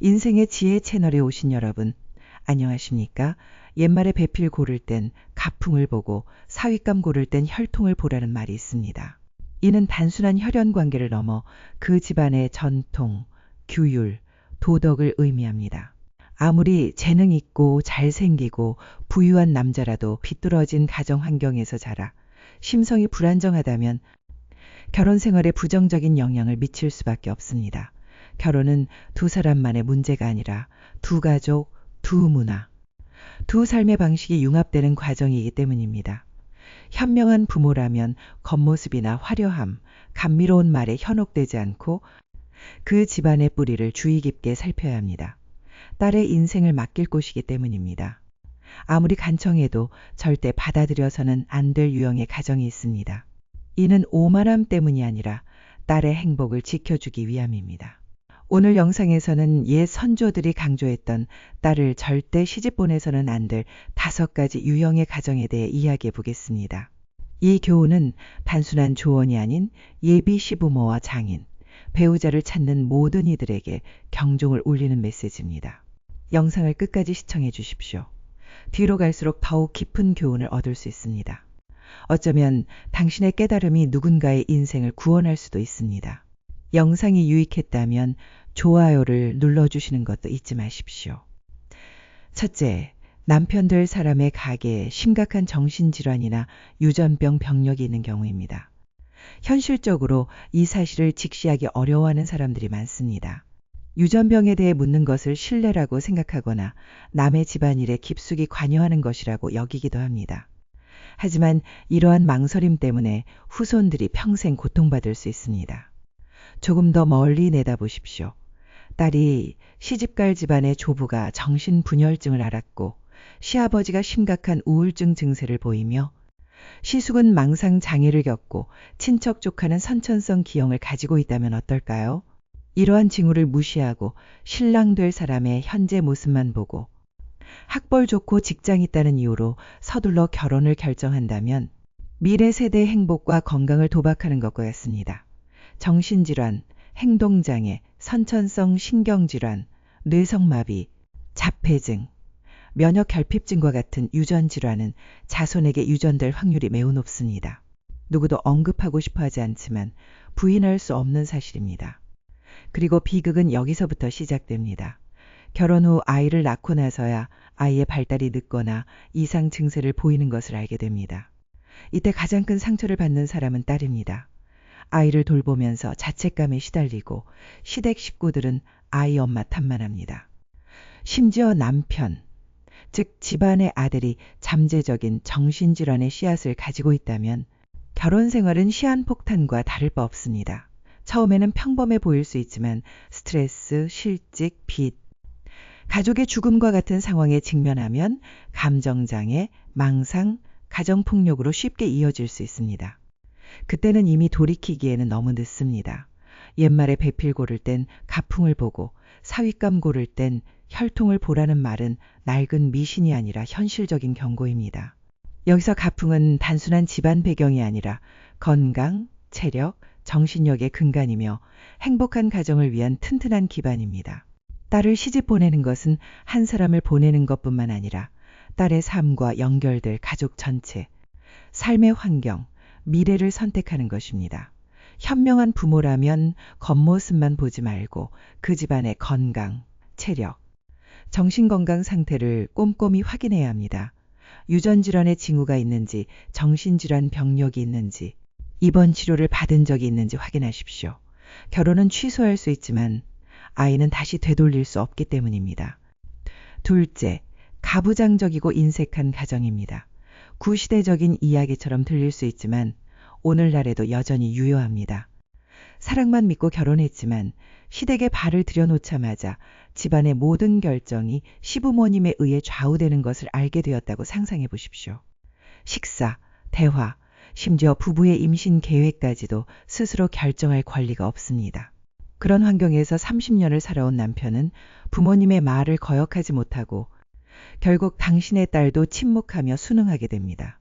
인생의 지혜 채널에 오신 여러분, 안녕하십니까? 옛말에 배필 고를 땐 가풍을 보고 사윗감 고를 땐 혈통을 보라는 말이 있습니다. 이는 단순한 혈연 관계를 넘어 그 집안의 전통, 규율, 도덕을 의미합니다. 아무리 재능 있고 잘생기고 부유한 남자라도 비뚤어진 가정 환경에서 자라 심성이 불안정하다면 결혼 생활에 부정적인 영향을 미칠 수밖에 없습니다. 결혼은 두 사람만의 문제가 아니라 두 가족, 두 문화, 두 삶의 방식이 융합되는 과정이기 때문입니다. 현명한 부모라면 겉모습이나 화려함, 감미로운 말에 현혹되지 않고 그 집안의 뿌리를 주의 깊게 살펴야 합니다. 딸의 인생을 맡길 곳이기 때문입니다. 아무리 간청해도 절대 받아들여서는 안 될 유형의 가정이 있습니다. 이는 오만함 때문이 아니라 딸의 행복을 지켜주기 위함입니다. 오늘 영상에서는 옛 선조들이 강조했던 딸을 절대 시집 보내서는 안 될 5가지 유형의 가정에 대해 이야기해 보겠습니다. 이 교훈은 단순한 조언이 아닌 예비 시부모와 장인, 배우자를 찾는 모든 이들에게 경종을 울리는 메시지입니다. 영상을 끝까지 시청해 주십시오. 뒤로 갈수록 더욱 깊은 교훈을 얻을 수 있습니다. 어쩌면 당신의 깨달음이 누군가의 인생을 구원할 수도 있습니다. 영상이 유익했다면 좋아요를 눌러주시는 것도 잊지 마십시오. 첫째, 남편 될 사람의 가계에 심각한 정신질환이나 유전병 병력이 있는 경우입니다. 현실적으로 이 사실을 직시하기 어려워하는 사람들이 많습니다. 유전병에 대해 묻는 것을 신뢰라고 생각하거나 남의 집안일에 깊숙이 관여하는 것이라고 여기기도 합니다. 하지만 이러한 망설임 때문에 후손들이 평생 고통받을 수 있습니다. 조금 더 멀리 내다보십시오. 딸이 시집갈 집안의 조부가 정신분열증을 앓았고 시아버지가 심각한 우울증 증세를 보이며 시숙은 망상장애를 겪고 친척 조카는 선천성 기형을 가지고 있다면 어떨까요? 이러한 징후를 무시하고 신랑 될 사람의 현재 모습만 보고 학벌 좋고 직장 있다는 이유로 서둘러 결혼을 결정한다면 미래 세대의 행복과 건강을 도박하는 것과 같습니다. 정신질환, 행동장애, 선천성 신경질환, 뇌성마비, 자폐증, 면역결핍증과 같은 유전질환은 자손에게 유전될 확률이 매우 높습니다. 누구도 언급하고 싶어 하지 않지만 부인할 수 없는 사실입니다. 그리고 비극은 여기서부터 시작됩니다. 결혼 후 아이를 낳고 나서야 아이의 발달이 늦거나 이상 증세를 보이는 것을 알게 됩니다. 이때 가장 큰 상처를 받는 사람은 딸입니다. 아이를 돌보면서 자책감에 시달리고 시댁 식구들은 아이 엄마 탓만 합니다. 심지어 남편, 즉 집안의 아들이 잠재적인 정신질환의 씨앗을 가지고 있다면 결혼 생활은 시한폭탄과 다를 바 없습니다. 처음에는 평범해 보일 수 있지만 스트레스, 실직, 빚, 가족의 죽음과 같은 상황에 직면하면 감정장애, 망상, 가정폭력으로 쉽게 이어질 수 있습니다. 그때는 이미 돌이키기에는 너무 늦습니다. 옛말에 배필 고를 땐 가풍을 보고 사윗감 고를 땐 혈통을 보라는 말은 낡은 미신이 아니라 현실적인 경고입니다. 여기서 가풍은 단순한 집안 배경이 아니라 건강, 체력, 정신력의 근간이며 행복한 가정을 위한 튼튼한 기반입니다. 딸을 시집 보내는 것은 한 사람을 보내는 것뿐만 아니라 딸의 삶과 연결될 가족 전체, 삶의 환경, 미래를 선택하는 것입니다. 현명한 부모라면 겉모습만 보지 말고 그 집안의 건강, 체력, 정신건강 상태를 꼼꼼히 확인해야 합니다. 유전질환의 징후가 있는지, 정신질환 병력이 있는지, 입원 치료를 받은 적이 있는지 확인하십시오. 결혼은 취소할 수 있지만 아이는 다시 되돌릴 수 없기 때문입니다. 둘째, 가부장적이고 인색한 가정입니다. 구시대적인 이야기처럼 들릴 수 있지만 오늘날에도 여전히 유효합니다. 사랑만 믿고 결혼했지만 시댁에 발을 들여놓자마자 집안의 모든 결정이 시부모님에 의해 좌우되는 것을 알게 되었다고 상상해 보십시오. 식사, 대화, 심지어 부부의 임신 계획까지도 스스로 결정할 권리가 없습니다. 그런 환경에서 30년을 살아온 남편은 부모님의 말을 거역하지 못하고 결국 당신의 딸도 침묵하며 순응하게 됩니다.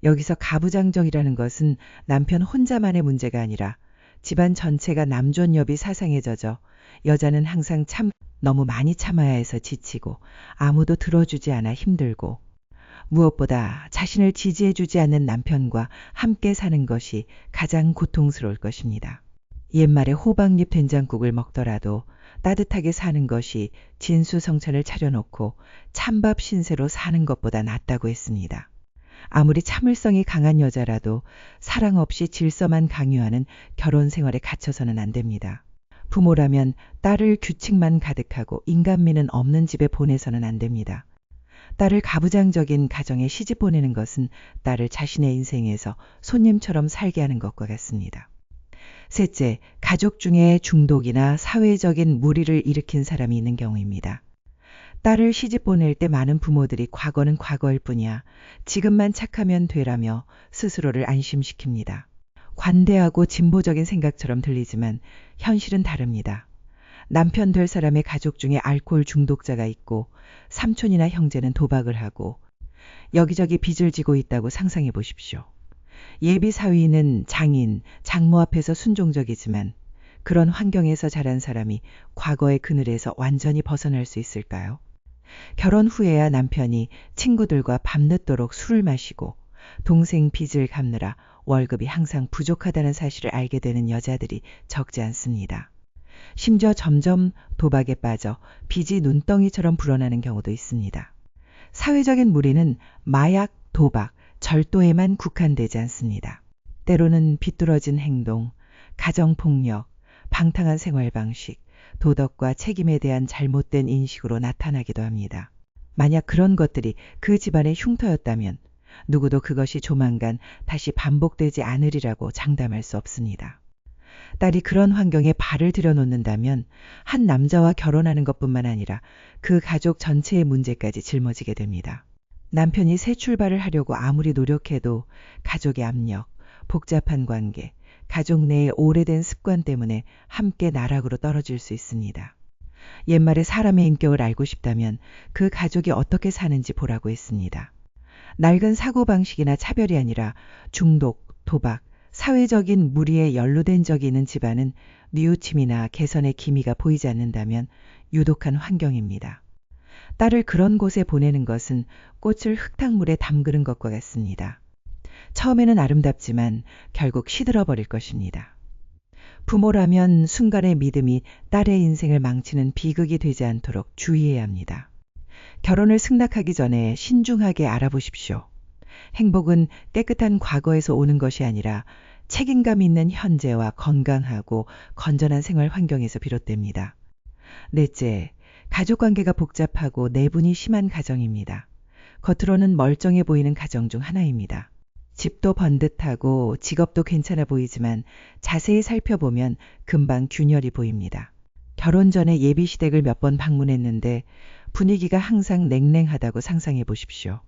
여기서 가부장적이라는 것은 남편 혼자만의 문제가 아니라 집안 전체가 남존여비 사상에 젖어 여자는 항상 참 너무 많이 참아야 해서 지치고 아무도 들어주지 않아 힘들고 무엇보다 자신을 지지해주지 않는 남편과 함께 사는 것이 가장 고통스러울 것입니다. 옛말에 호박잎 된장국을 먹더라도 따뜻하게 사는 것이 진수성찬을 차려놓고 찬밥 신세로 사는 것보다 낫다고 했습니다. 아무리 참을성이 강한 여자라도 사랑 없이 질서만 강요하는 결혼 생활에 갇혀서는 안 됩니다. 부모라면 딸을 규칙만 가득하고 인간미는 없는 집에 보내서는 안 됩니다. 딸을 가부장적인 가정에 시집 보내는 것은 딸을 자신의 인생에서 손님처럼 살게 하는 것과 같습니다. 셋째, 가족 중에 중독이나 사회적인 무리를 일으킨 사람이 있는 경우입니다. 딸을 시집 보낼 때 많은 부모들이 과거는 과거일 뿐이야 지금만 착하면 되라며 스스로를 안심시킵니다. 관대하고 진보적인 생각처럼 들리지만 현실은 다릅니다. 남편 될 사람의 가족 중에 알코올 중독자가 있고 삼촌이나 형제는 도박을 하고 여기저기 빚을 지고 있다고 상상해 보십시오. 예비 사위는 장인, 장모 앞에서 순종적이지만 그런 환경에서 자란 사람이 과거의 그늘에서 완전히 벗어날 수 있을까요? 결혼 후에야 남편이 친구들과 밤늦도록 술을 마시고 동생 빚을 갚느라 월급이 항상 부족하다는 사실을 알게 되는 여자들이 적지 않습니다. 심지어 점점 도박에 빠져 빚이 눈덩이처럼 불어나는 경우도 있습니다. 사회적인 무리는 마약, 도박, 절도에만 국한되지 않습니다. 때로는 비뚤어진 행동, 가정폭력, 방탕한 생활 방식, 도덕과 책임에 대한 잘못된 인식으로 나타나기도 합니다. 만약 그런 것들이 그 집안의 흉터였다면 누구도 그것이 조만간 다시 반복되지 않으리라고 장담할 수 없습니다. 딸이 그런 환경에 발을 들여놓는다면 한 남자와 결혼하는 것뿐만 아니라 그 가족 전체의 문제까지 짊어지게 됩니다. 남편이 새 출발을 하려고 아무리 노력해도 가족의 압력, 복잡한 관계, 가족 내의 오래된 습관 때문에 함께 나락으로 떨어질 수 있습니다. 옛말에 사람의 인격을 알고 싶다면 그 가족이 어떻게 사는지 보라고 했습니다. 낡은 사고방식이나 차별이 아니라 중독, 도박, 사회적인 무리에 연루된 적이 있는 집안은 뉘우침이나 개선의 기미가 보이지 않는다면 유독한 환경입니다. 딸을 그런 곳에 보내는 것은 꽃을 흙탕물에 담그는 것과 같습니다. 처음에는 아름답지만 결국 시들어버릴 것입니다. 부모라면 순간의 믿음이 딸의 인생을 망치는 비극이 되지 않도록 주의해야 합니다. 결혼을 승낙하기 전에 신중하게 알아보십시오. 행복은 깨끗한 과거에서 오는 것이 아니라 책임감 있는 현재와 건강하고 건전한 생활 환경에서 비롯됩니다. 넷째, 가족관계가 복잡하고 내분이 심한 가정입니다. 겉으로는 멀쩡해 보이는 가정 중 하나입니다. 집도 번듯하고 직업도 괜찮아 보이지만 자세히 살펴보면 금방 균열이 보입니다. 결혼 전에 예비시댁을 몇 번 방문했는데 분위기가 항상 냉랭하다고 상상해 보십시오.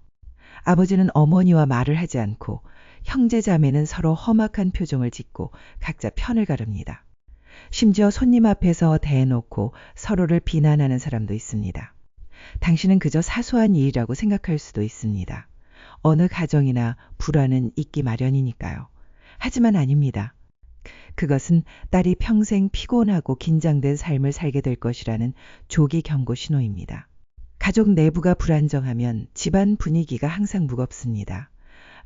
아버지는 어머니와 말을 하지 않고 형제자매는 서로 험악한 표정을 짓고 각자 편을 가릅니다. 심지어 손님 앞에서 대놓고 서로를 비난하는 사람도 있습니다. 당신은 그저 사소한 일이라고 생각할 수도 있습니다. 어느 가정이나 불화는 있기 마련이니까요. 하지만 아닙니다. 그것은 딸이 평생 피곤하고 긴장된 삶을 살게 될 것이라는 조기 경고 신호입니다. 가족 내부가 불안정하면 집안 분위기가 항상 무겁습니다.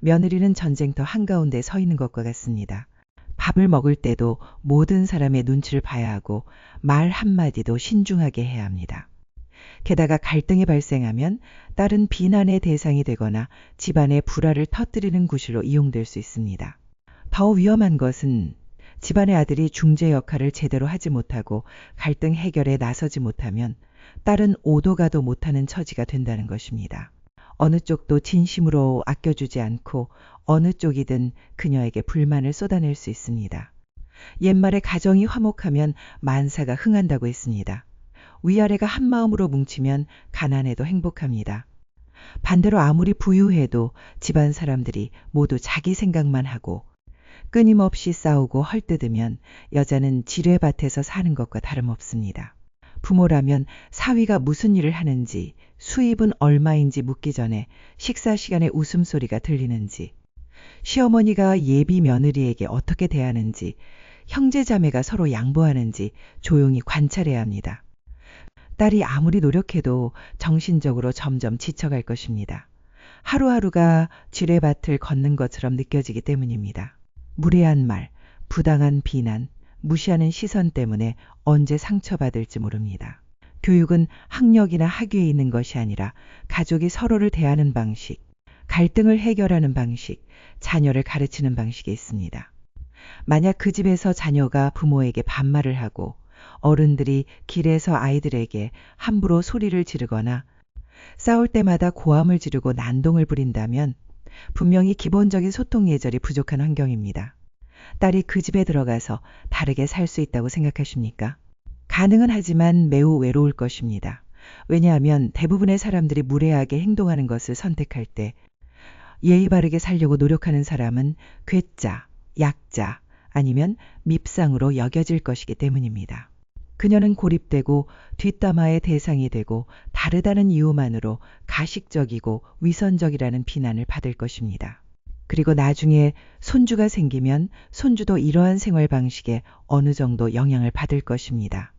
며느리는 전쟁터 한가운데 서 있는 것과 같습니다. 밥을 먹을 때도 모든 사람의 눈치를 봐야 하고 말 한마디도 신중하게 해야 합니다. 게다가 갈등이 발생하면 딸은 비난의 대상이 되거나 집안의 불화를 터뜨리는 구실로 이용될 수 있습니다. 더 위험한 것은 집안의 아들이 중재 역할을 제대로 하지 못하고 갈등 해결에 나서지 못하면 딸은 오도 가도 못하는 처지가 된다는 것입니다. 어느 쪽도 진심으로 아껴주지 않고 어느 쪽이든 그녀에게 불만을 쏟아낼 수 있습니다. 옛말에 가정이 화목하면 만사가 흥한다고 했습니다. 위아래가 한마음으로 뭉치면 가난해도 행복합니다. 반대로 아무리 부유해도 집안 사람들이 모두 자기 생각만 하고 끊임없이 싸우고 헐뜯으면 여자는 지뢰밭에서 사는 것과 다름없습니다. 부모라면 사위가 무슨 일을 하는지, 수입은 얼마인지 묻기 전에 식사 시간에 웃음소리가 들리는지, 시어머니가 예비 며느리에게 어떻게 대하는지, 형제자매가 서로 양보하는지 조용히 관찰해야 합니다. 딸이 아무리 노력해도 정신적으로 점점 지쳐갈 것입니다. 하루하루가 지뢰밭을 걷는 것처럼 느껴지기 때문입니다. 무례한 말, 부당한 비난, 무시하는 시선 때문에 언제 상처받을지 모릅니다. 교육은 학력이나 학위에 있는 것이 아니라 가족이 서로를 대하는 방식, 갈등을 해결하는 방식, 자녀를 가르치는 방식에 있습니다. 만약 그 집에서 자녀가 부모에게 반말을 하고 어른들이 길에서 아이들에게 함부로 소리를 지르거나 싸울 때마다 고함을 지르고 난동을 부린다면 분명히 기본적인 소통 예절이 부족한 환경입니다. 딸이 그 집에 들어가서 다르게 살 수 있다고 생각하십니까? 가능은 하지만 매우 외로울 것입니다. 왜냐하면 대부분의 사람들이 무례하게 행동하는 것을 선택할 때 예의 바르게 살려고 노력하는 사람은 괴짜, 약자 아니면 밉상으로 여겨질 것이기 때문입니다. 그녀는 고립되고 뒷담화의 대상이 되고 다르다는 이유만으로 가식적이고 위선적이라는 비난을 받을 것입니다. 그리고 나중에 손주가 생기면 손주도 이러한 생활 방식에 어느 정도 영향을 받을 것입니다.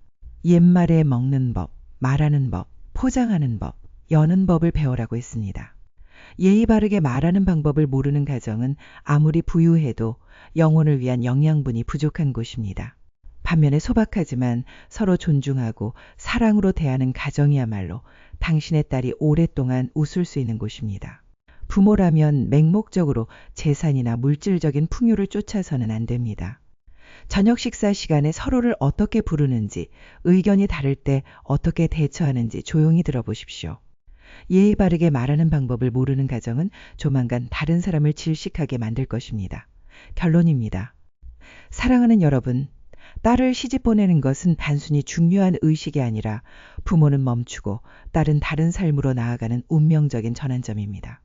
옛말에 먹는 법, 말하는 법, 포장하는 법, 여는 법을 배우라고 했습니다. 예의 바르게 말하는 방법을 모르는 가정은 아무리 부유해도 영혼을 위한 영양분이 부족한 곳입니다. 반면에 소박하지만 서로 존중하고 사랑으로 대하는 가정이야말로 당신의 딸이 오랫동안 웃을 수 있는 곳입니다. 부모라면 맹목적으로 재산이나 물질적인 풍요를 쫓아서는 안 됩니다. 저녁 식사 시간에 서로를 어떻게 부르는지, 의견이 다를 때 어떻게 대처하는지 조용히 들어보십시오. 예의 바르게 말하는 방법을 모르는 가정은 조만간 다른 사람을 질식하게 만들 것입니다. 결론입니다. 사랑하는 여러분, 딸을 시집 보내는 것은 단순히 중요한 의식이 아니라 부모는 멈추고 딸은 다른 삶으로 나아가는 운명적인 전환점입니다.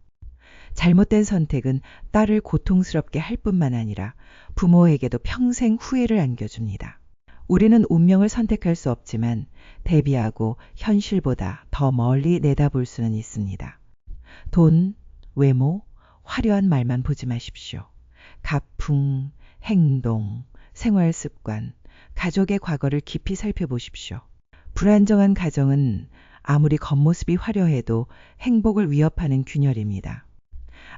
잘못된 선택은 딸을 고통스럽게 할 뿐만 아니라 부모에게도 평생 후회를 안겨줍니다. 우리는 운명을 선택할 수 없지만 대비하고 현실보다 더 멀리 내다볼 수는 있습니다. 돈, 외모, 화려한 말만 보지 마십시오. 가풍, 행동, 생활 습관, 가족의 과거를 깊이 살펴보십시오. 불안정한 가정은 아무리 겉모습이 화려해도 행복을 위협하는 균열입니다.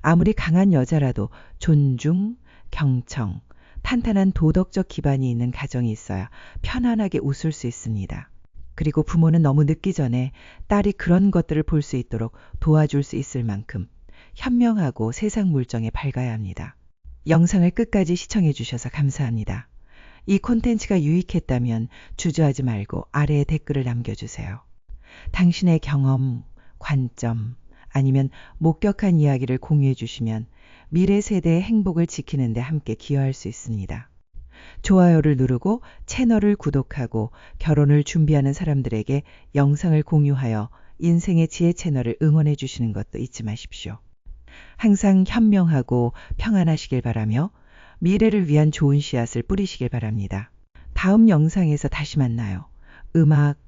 아무리 강한 여자라도 존중, 경청, 탄탄한 도덕적 기반이 있는 가정이 있어야 편안하게 웃을 수 있습니다. 그리고 부모는 너무 늦기 전에 딸이 그런 것들을 볼 수 있도록 도와줄 수 있을 만큼 현명하고 세상 물정에 밝아야 합니다. 영상을 끝까지 시청해 주셔서 감사합니다. 이 콘텐츠가 유익했다면 주저하지 말고 아래에 댓글을 남겨주세요. 당신의 경험, 관점, 아니면 목격한 이야기를 공유해 주시면 미래 세대의 행복을 지키는 데 함께 기여할 수 있습니다. 좋아요를 누르고 채널을 구독하고 결혼을 준비하는 사람들에게 영상을 공유하여 인생의 지혜 채널을 응원해 주시는 것도 잊지 마십시오. 항상 현명하고 평안하시길 바라며 미래를 위한 좋은 씨앗을 뿌리시길 바랍니다. 다음 영상에서 다시 만나요. 음악,